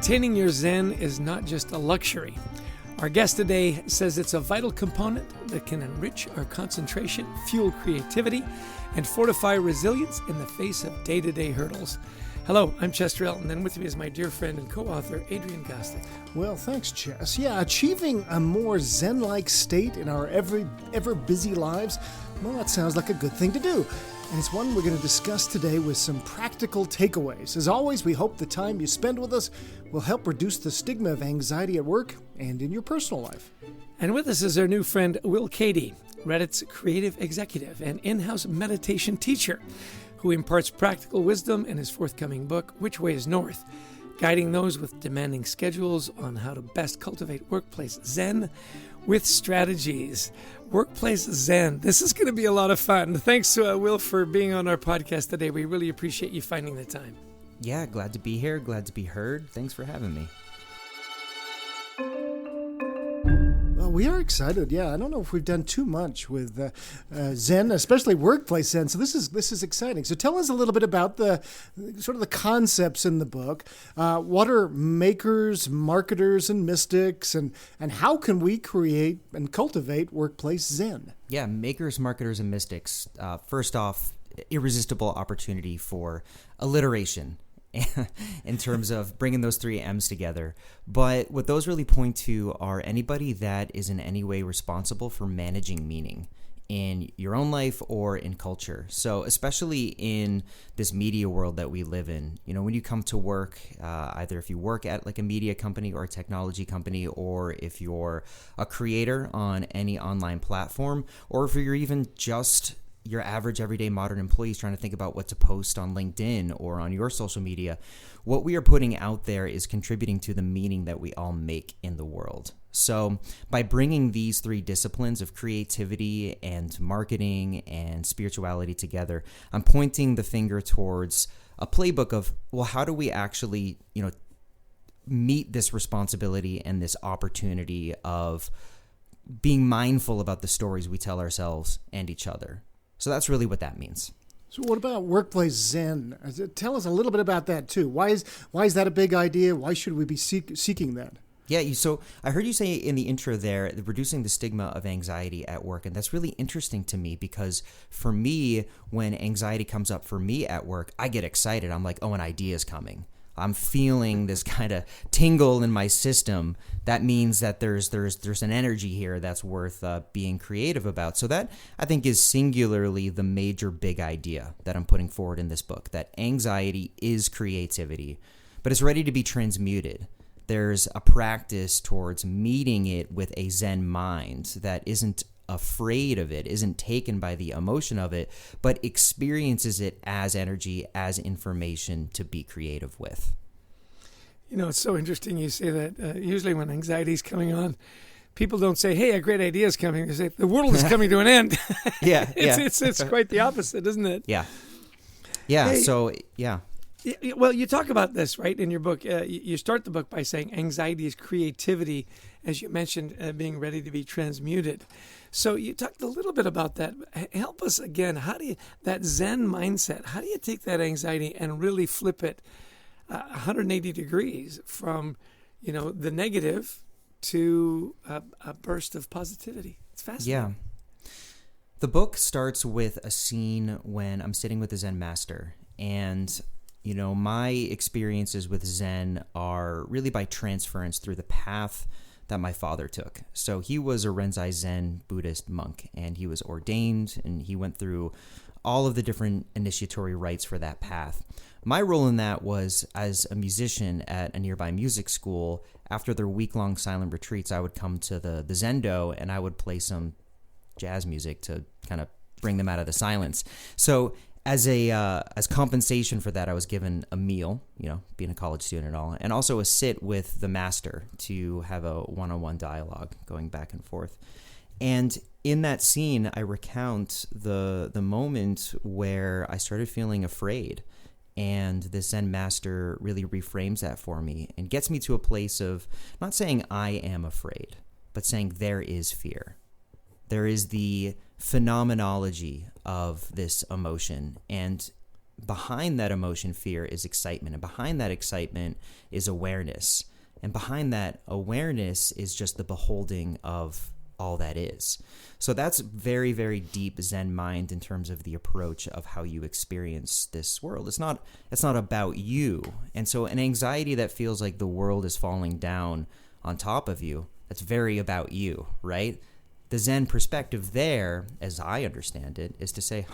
Maintaining your Zen is not just a luxury. Our guest today says it's a vital component that can enrich our concentration, fuel creativity, and fortify resilience in the face of day-to-day hurdles. Hello, I'm Chester Elton, and with me is my dear friend and co-author, Adrian Gostick. Well, thanks, Chess. Yeah, achieving a more Zen-like state in our ever-busy lives, well, that sounds like a good thing to do. And it's one we're going to discuss today with some practical takeaways. As always, we hope the time you spend with us will help reduce the stigma of anxiety at work and in your personal life. And with us is our new friend, Will Cady, Reddit's creative executive and in-house meditation teacher, who imparts practical wisdom in his forthcoming book, Which Way is North, guiding those with demanding schedules on how to best cultivate workplace Zen with strategies. Workplace Zen. This is going to be a lot of fun. Thanks to Will for being on our podcast today. We really appreciate you finding the time. Yeah, glad to be here. Glad to be heard. Thanks for having me. Well, we are excited. Yeah, I don't know if we've done too much with Zen, especially workplace Zen. So this is exciting. So tell us a little bit about the sort of the concepts in the book. What are makers, marketers, and mystics, and how can we create and cultivate workplace Zen? Yeah, makers, marketers, and mystics. First off, irresistible opportunity for alliteration in terms of bringing those three M's together. But what those really point to are anybody that is in any way responsible for managing meaning in your own life or in culture. So especially in this media world that we live in, you know, when you come to work, either if you work at like a media company or a technology company, or if you're a creator on any online platform, or if you're even just your average everyday modern employees trying to think about what to post on LinkedIn or on your social media, what we are putting out there is contributing to the meaning that we all make in the world. So by bringing these three disciplines of creativity and marketing and spirituality together, I'm pointing the finger towards a playbook of, well, how do we actually, meet this responsibility and this opportunity of being mindful about the stories we tell ourselves and each other. So that's really what that means. So what about workplace Zen? Tell us a little bit about that too. Why is that a big idea? Why should we be seeking that? Yeah, so I heard you say in the intro there, reducing the stigma of anxiety at work. And that's really interesting to me because for me, when anxiety comes up for me at work, I get excited. I'm like, oh, an idea is coming. I'm feeling this kind of tingle in my system. That means that there's an energy here that's worth being creative about. So that, I think, is singularly the major big idea that I'm putting forward in this book, that anxiety is creativity, but it's ready to be transmuted. There's a practice towards meeting it with a Zen mind that isn't afraid of it, isn't taken by the emotion of it, but experiences it as energy, as information to be creative with. You know, it's so interesting you say that. Usually when anxiety is coming on, people don't say, hey, a great idea is coming. They say, the world is coming to an end. It's quite the opposite, isn't it? Yeah. Well, you talk about this, right, in your book. You start the book by saying anxiety is creativity, as you mentioned, being ready to be transmuted. So you talked a little bit about that. Help us again. That Zen mindset, how do you take that anxiety and really flip it 180 degrees from, the negative to a burst of positivity? It's fascinating. Yeah. The book starts with a scene when I'm sitting with a Zen master, and my experiences with Zen are really by transference through the path that my father took. So he was a Renzai Zen Buddhist monk, and he was ordained, and he went through all of the different initiatory rites for that path. My role in that was as a musician at a nearby music school. After their week-long silent retreats, I would come to the Zendo, and I would play some jazz music to kind of bring them out of the silence. So as compensation for that, I was given a meal, being a college student and all, and also a sit with the master to have a one-on-one dialogue going back and forth. And in that scene, I recount the moment where I started feeling afraid, and the Zen master really reframes that for me and gets me to a place of not saying I am afraid, but saying there is fear. There is the phenomenology of this emotion, and behind that emotion, fear, is excitement. And behind that excitement is awareness. And behind that awareness is just the beholding of all that is. So that's very, very deep Zen mind in terms of the approach of how you experience this world. It's not about you. And so an anxiety that feels like the world is falling down on top of you, that's very about you, right? The Zen perspective there, as I understand it, is to say,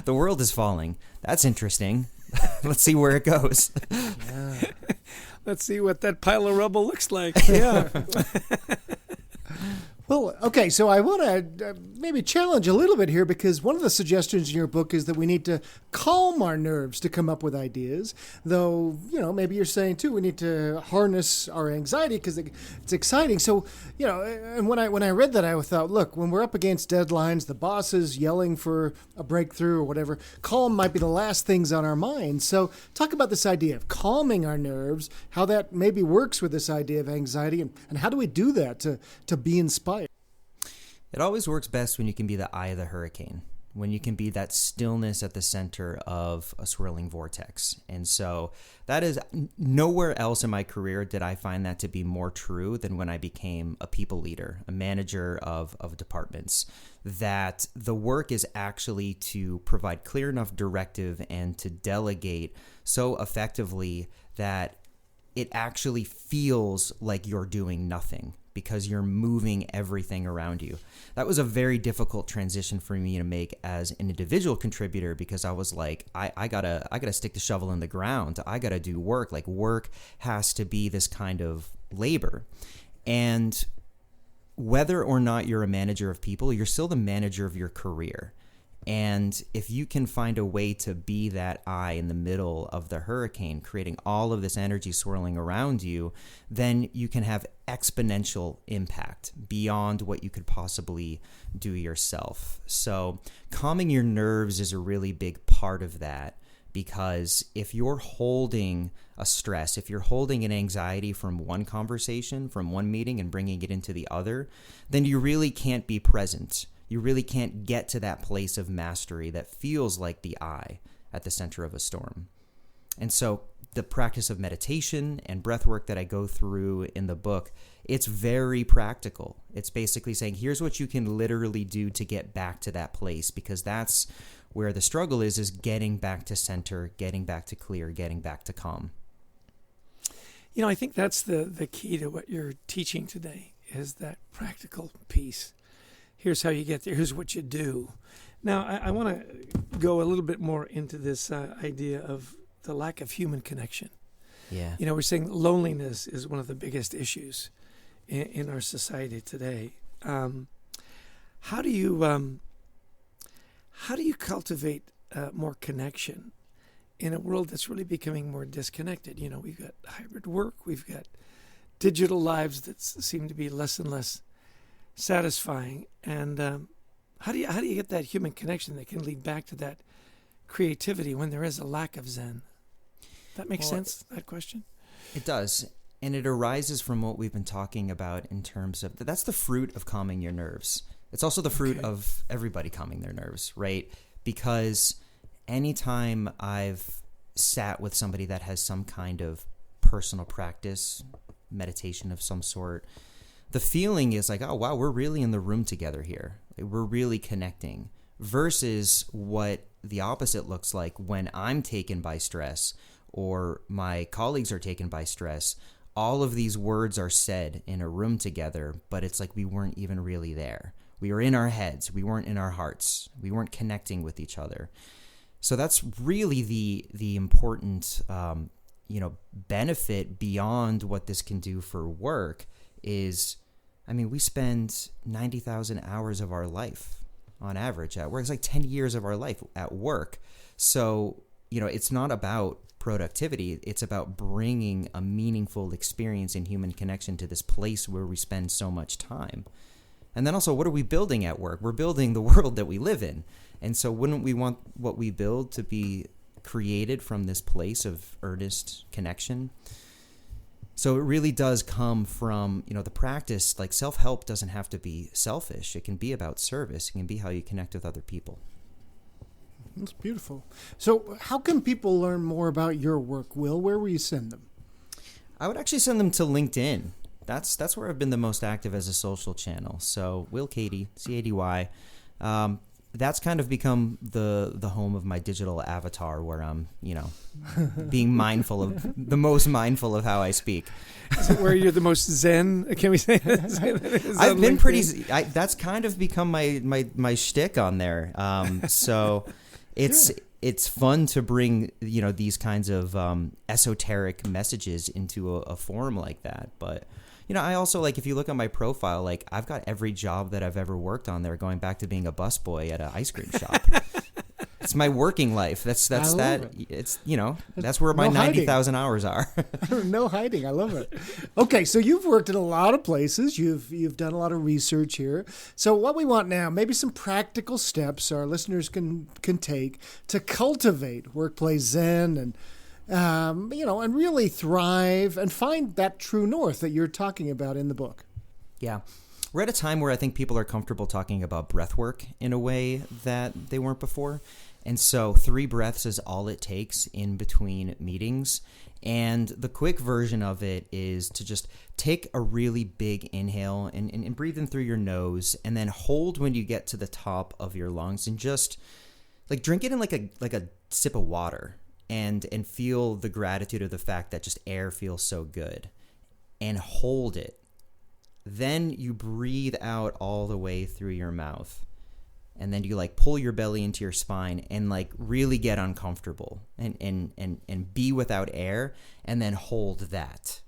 the world is falling. That's interesting. Let's see where it goes. Yeah. Let's see what that pile of rubble looks like. Yeah. Well, okay, so I want to maybe challenge a little bit here, because one of the suggestions in your book is that we need to calm our nerves to come up with ideas, though, maybe you're saying, too, we need to harness our anxiety because it's exciting. So, and when I read that, I thought, look, when we're up against deadlines, the boss is yelling for a breakthrough or whatever, calm might be the last things on our minds. So talk about this idea of calming our nerves, how that maybe works with this idea of anxiety, and how do we do that to be inspired? It always works best when you can be the eye of the hurricane, when you can be that stillness at the center of a swirling vortex. And so that is nowhere else in my career did I find that to be more true than when I became a people leader, a manager of departments, that the work is actually to provide clear enough directive and to delegate so effectively that it actually feels like you're doing nothing, because you're moving everything around you. That was a very difficult transition for me to make as an individual contributor, because I was like, I gotta stick the shovel in the ground. I gotta do work. Like, work has to be this kind of labor. And whether or not you're a manager of people, you're still the manager of your career. And if you can find a way to be that eye in the middle of the hurricane, creating all of this energy swirling around you, then you can have exponential impact beyond what you could possibly do yourself. So calming your nerves is a really big part of that, because if you're holding a stress, if you're holding an anxiety from one conversation, from one meeting, and bringing it into the other, then you really can't be present. You really can't get to that place of mastery that feels like the eye at the center of a storm. And so the practice of meditation and breath work that I go through in the book, it's very practical. It's basically saying, here's what you can literally do to get back to that place, because that's where the struggle is getting back to center, getting back to clear, getting back to calm. I think that's the key to what you're teaching today, is that practical piece. Here's how you get there. Here's what you do. Now, I want to go a little bit more into this idea of the lack of human connection. Yeah. We're saying loneliness is one of the biggest issues in our society today. How do you cultivate more connection in a world that's really becoming more disconnected? We've got hybrid work. We've got digital lives that seem to be less and less satisfying. And how do you get that human connection that can lead back to that creativity when there is a lack of Zen? That makes sense, that question? It does. And it arises from what we've been talking about in terms of that's the fruit of calming your nerves. It's also the fruit of everybody calming their nerves, right? Because anytime I've sat with somebody that has some kind of personal practice, meditation of some sort, the feeling is like, oh, wow, we're really in the room together here. Like, we're really connecting, versus what the opposite looks like when I'm taken by stress or my colleagues are taken by stress. All of these words are said in a room together, but it's like we weren't even really there. We were in our heads. We weren't in our hearts. We weren't connecting with each other. So that's really the important benefit beyond what this can do for work is, we spend 90,000 hours of our life on average at work. It's like 10 years of our life at work. So, it's not about productivity. It's about bringing a meaningful experience in human connection to this place where we spend so much time. And then also, what are we building at work? We're building the world that we live in. And so wouldn't we want what we build to be created from this place of earnest connection? So it really does come from, the practice. Like, self-help doesn't have to be selfish. It can be about service. It can be how you connect with other people. That's beautiful. So how can people learn more about your work, Will? Where will you send them? I would actually send them to LinkedIn. That's where I've been the most active as a social channel. So Will Cady, Cady. That's kind of become the home of my digital avatar, where I'm, being the most mindful of how I speak. Is it where you're the most zen? Can we say that? I've been pretty. That's kind of become my shtick on there. So it's fun to bring these kinds of esoteric messages into a forum like that, but. I also, if you look at my profile, I've got every job that I've ever worked on there, going back to being a busboy at an ice cream shop. It's my working life. That's that. It's, that's where my 90,000 hours are. No hiding. I love it. Okay, so you've worked in a lot of places. You've done a lot of research here. So what we want now, maybe some practical steps our listeners can take to cultivate workplace zen and and really thrive and find that true north that you're talking about in the book. Yeah. We're at a time where I think people are comfortable talking about breath work in a way that they weren't before. And so 3 breaths is all it takes in between meetings. And the quick version of it is to just take a really big inhale and breathe in through your nose, and then hold when you get to the top of your lungs, and just drink it in like a sip of water. And feel the gratitude of the fact that just air feels so good, and hold it. Then you breathe out all the way through your mouth, and then you pull your belly into your spine and really get uncomfortable and be without air, and then hold that.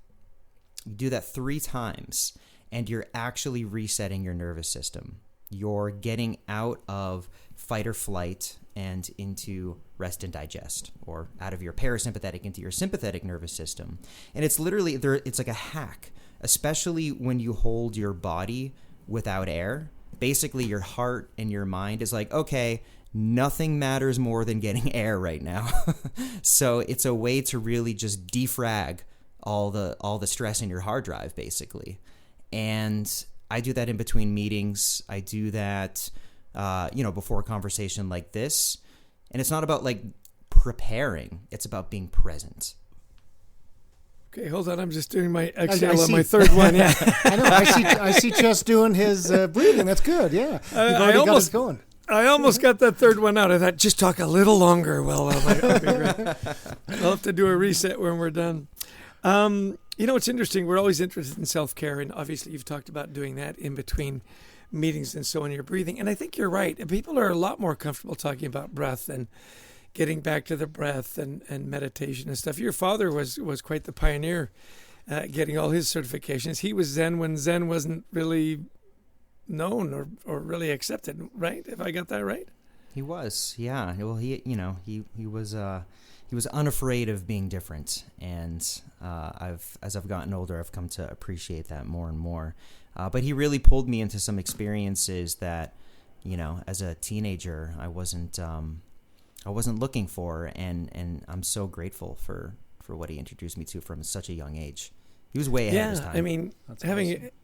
You do that 3 times, and you're actually resetting your nervous system. You're getting out of fight or flight and into rest and digest, or out of your parasympathetic into your sympathetic nervous system. And it's literally it's like a hack, especially when you hold your body without air. Basically, your heart and your mind is okay, nothing matters more than getting air right now. So it's a way to really just defrag all the stress in your hard drive, basically. And I do that in between meetings. I do that before a conversation like this. And it's not about preparing. It's about being present. Okay, hold on. I'm just doing my exhale on my third one. Yeah, I know. I see Chess doing his breathing. That's good. Yeah, you've already got us going. I almost got that third one out. I thought, just talk a little longer. Well, I'll be great. I'll have to do a reset when we're done. It's interesting. We're always interested in self-care, and obviously you've talked about doing that in between meetings and so on, your breathing. And I think you're right. People are a lot more comfortable talking about breath than getting back to the breath and meditation and stuff. Your father was quite the pioneer, getting all his certifications. He was Zen when Zen wasn't really known or really accepted, right? If I got that right? He was, yeah. Well, he was unafraid of being different, and as I've gotten older, I've come to appreciate that more and more. But he really pulled me into some experiences that, as a teenager, I wasn't looking for, and I'm so grateful for what he introduced me to from such a young age. He was way ahead of his time.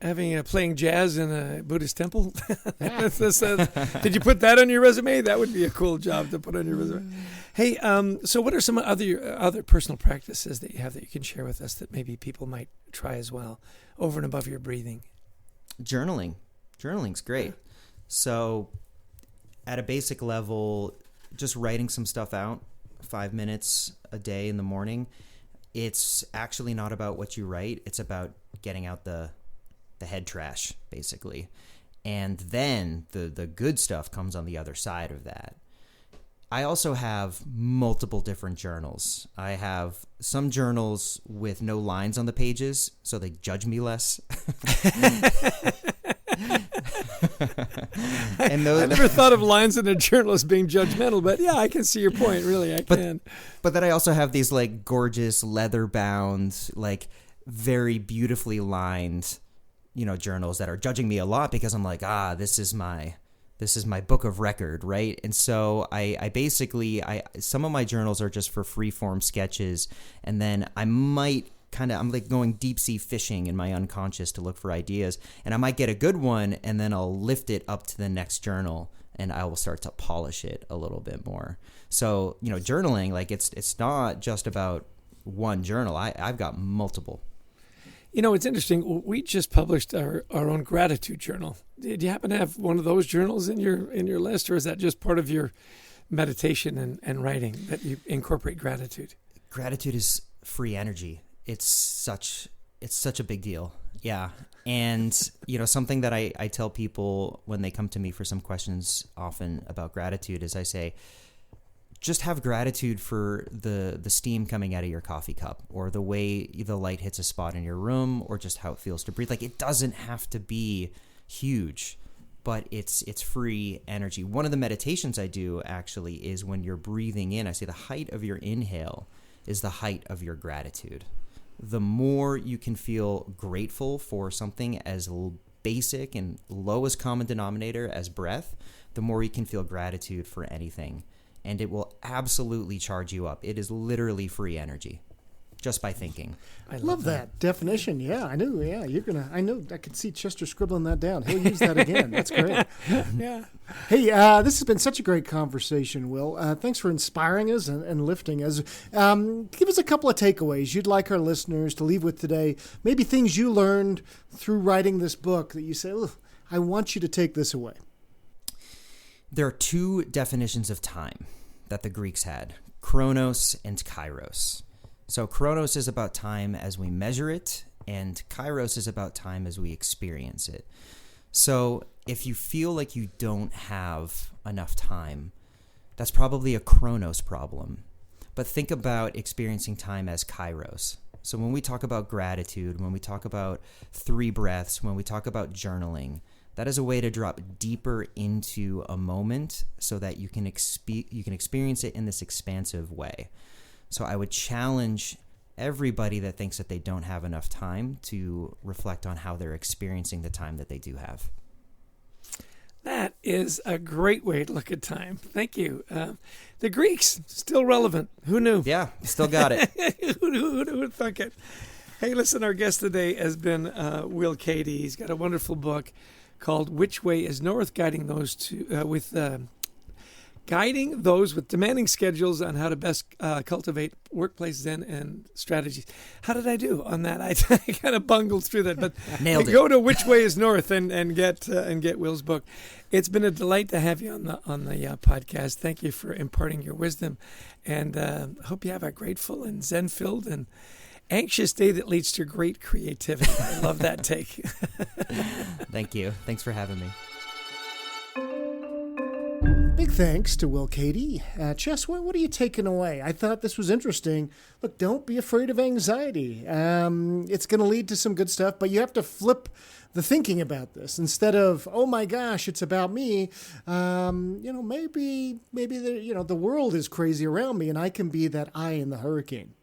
I mean, playing jazz in a Buddhist temple. Did you put that on your resume? That would be a cool job to put on your resume. Hey, so what are some other personal practices that you have that you can share with us that maybe people might try as well, over and above your breathing? Journaling's great. So at a basic level, just writing some stuff out, 5 minutes a day in the morning. It's actually not about what you write. It's about getting out the head trash, basically. And then the good stuff comes on the other side of that. I also have multiple different journals. I have some journals with no lines on the pages, so they judge me less. And I never thought of lines in a journal as being judgmental, but yeah, I can see your point. Really, I can. But then I also have these gorgeous leather-bound, very beautifully lined, journals that are judging me a lot because I'm this is my book of record, right? And so I basically some of my journals are just for free-form sketches, and then I might I'm going deep sea fishing in my unconscious to look for ideas, and I might get a good one, and then I'll lift it up to the next journal and I will start to polish it a little bit more. So, journaling, like it's not just about one journal. I've got multiple. It's interesting. We just published our own gratitude journal. Did you happen to have one of those journals in your list, or is that just part of your meditation and writing that you incorporate gratitude? Gratitude is free energy. It's such a big deal. Yeah. And, something that I tell people when they come to me for some questions often about gratitude is I say, just have gratitude for the steam coming out of your coffee cup, or the way the light hits a spot in your room, or just how it feels to breathe. Like, it doesn't have to be huge, but it's free energy. One of the meditations I do actually is when you're breathing in, I say the height of your inhale is the height of your gratitude. The more you can feel grateful for something as basic and lowest common denominator as breath, the more you can feel gratitude for anything. And it will absolutely charge you up. It is literally free energy just by thinking. I love that definition. Yeah, I knew. Yeah, I know. I could see Chester scribbling that down. He'll use that again. That's great. Yeah. Hey, this has been such a great conversation, Will. Thanks for inspiring us and lifting us. Give us a couple of takeaways you'd like our listeners to leave with today. Maybe things you learned through writing this book that you say, I want you to take this away. There are two definitions of time that the Greeks had, chronos and kairos. So chronos is about time as we measure it, and kairos is about time as we experience it. So if you feel like you don't have enough time, that's probably a chronos problem. But think about experiencing time as kairos. So when we talk about gratitude, when we talk about 3 breaths, when we talk about journaling, that is a way to drop deeper into a moment so that you can experience it in this expansive way. So I would challenge everybody that thinks that they don't have enough time to reflect on how they're experiencing the time that they do have. That is a great way to look at time. Thank you. The Greeks, still relevant. Who knew? Yeah, still got it. Who would thunk it? Hey, listen, our guest today has been Will Cady. He's got a wonderful book called Which Way is North, guiding those with demanding schedules on how to best cultivate workplace zen and strategies. How did I do on that? I kind of bungled through that, but nailed it. Go to Which Way is North and get Will's book. It's been a delight to have you on the podcast. Thank you for imparting your wisdom, and hope you have a grateful and zen-filled and anxious day that leads to great creativity. I love that take. Thank you. Thanks for having me. Big thanks to Will Cady. Chess, what are you taking away? I thought this was interesting. Look, don't be afraid of anxiety. It's going to lead to some good stuff, but you have to flip the thinking about this. Instead of, oh my gosh, it's about me, maybe the world is crazy around me and I can be that eye in the hurricane.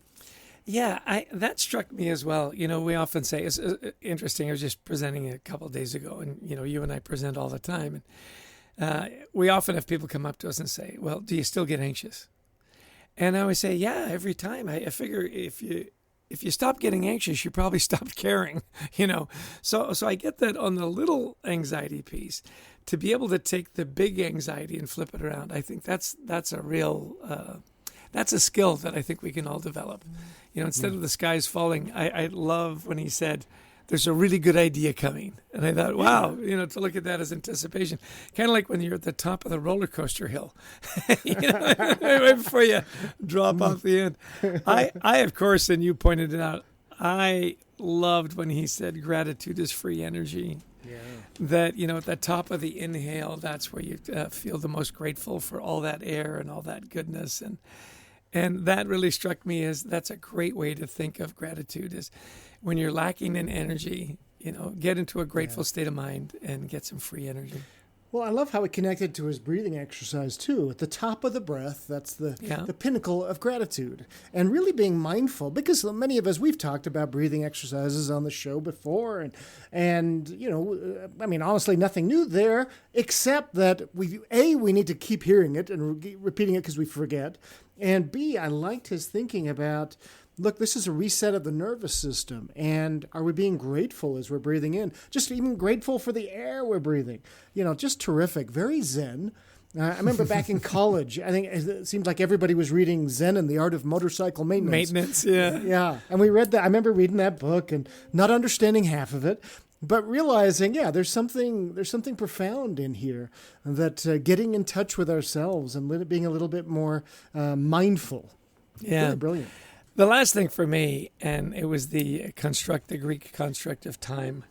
Yeah, that struck me as well. We often say, it's interesting, I was just presenting a couple of days ago, and, you and I present all the time. And we often have people come up to us and say, well, do you still get anxious? And I always say, yeah, every time. I figure if you stop getting anxious, you probably stopped caring, So I get that on the little anxiety piece. To be able to take the big anxiety and flip it around, I think that's a real... that's a skill that I think we can all develop. Instead of the skies falling, I love when he said, there's a really good idea coming. And I thought, wow, to look at that as anticipation. Kind of like when you're at the top of the roller coaster hill, right before you drop off the end. I, of course, and you pointed it out, I loved when he said gratitude is free energy. Yeah. That, at the top of the inhale, that's where you feel the most grateful for all that air and all that goodness. And that really struck me as that's a great way to think of gratitude, is when you're lacking in energy, get into a grateful state of mind and get some free energy. Well, I love how it connected to his breathing exercise, too. At the top of the breath, that's the pinnacle of gratitude. And really being mindful, because many of us, we've talked about breathing exercises on the show before. And honestly, nothing new there, except that we need to keep hearing it and repeating it because we forget. And B, I liked his thinking about, look, this is a reset of the nervous system. And are we being grateful as we're breathing in? Just even grateful for the air we're breathing. Just terrific. Very Zen. I remember back in college, I think it seems like everybody was reading Zen and the Art of Motorcycle Maintenance. Yeah. And we read that. I remember reading that book and not understanding half of it, but realizing, there's something profound in here, that getting in touch with ourselves and being a little bit more mindful. Yeah. Really brilliant. The last thing for me, and it was the Greek construct of time,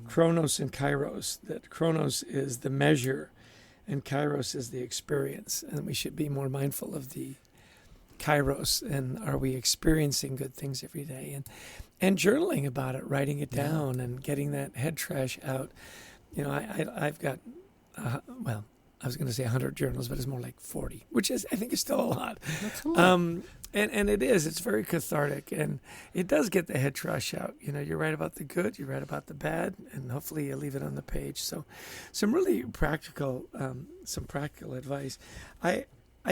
chronos and kairos, that chronos is the measure and kairos is the experience. And we should be more mindful of the kairos, and are we experiencing good things every day? And journaling about it, writing it down and getting that head trash out. I've got, I was going to say 100 journals, but it's more like 40, which I think is still a lot. That's a lot. And it's very cathartic, and it does get the head trash out. You write about the good, you write about the bad, and hopefully you leave it on the page. So some really practical advice. I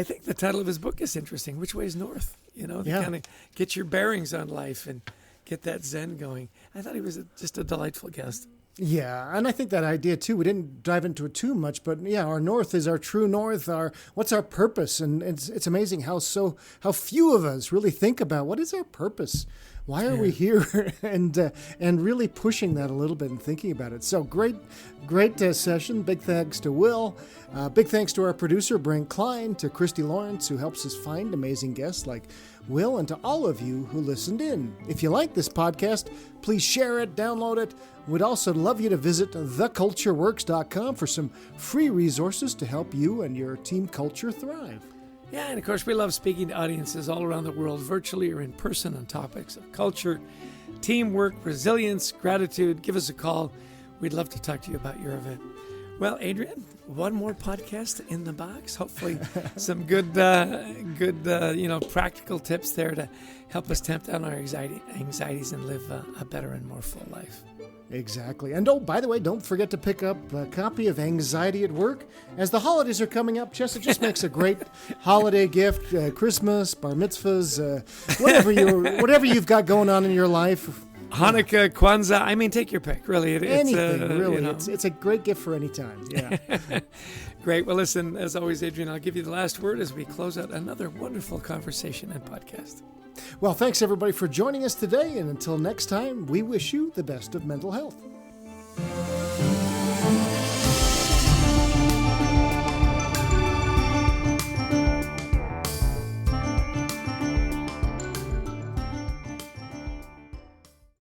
think the title of his book is interesting, Which Way is North? To kind of get your bearings on life and get that Zen going. I thought he was just a delightful guest. Yeah, and I think that idea too, we didn't dive into it too much, but our north is our true north, what's our purpose? And it's amazing how few of us really think about what is our purpose? Why are we here? and really pushing that a little bit and thinking about it. So great session. Big thanks to Will. Big thanks to our producer, Brent Klein, to Christy Lawrence, who helps us find amazing guests like Will, and to all of you who listened in. If you like this podcast, please share it, download it. We'd also love you to visit thecultureworks.com for some free resources to help you and your team culture thrive. Yeah, and of course, we love speaking to audiences all around the world, virtually or in person, on topics of culture, teamwork, resilience, gratitude. Give us a call. We'd love to talk to you about your event. Well, Adrian, one more podcast in the box. Hopefully some good, practical tips there to help us tamp down our anxieties and live a better and more full life. Exactly. And by the way, don't forget to pick up a copy of Anxiety at Work. As the holidays are coming up, Chester, just makes a great holiday gift. Christmas, bar mitzvahs, whatever you've got going on in your life. Hanukkah, Kwanzaa, take your pick, really. Anything, really. It's a great gift for any time, yeah. Great. Well, listen, as always, Adrian, I'll give you the last word as we close out another wonderful conversation and podcast. Well, thanks, everybody, for joining us today, and until next time, we wish you the best of mental health.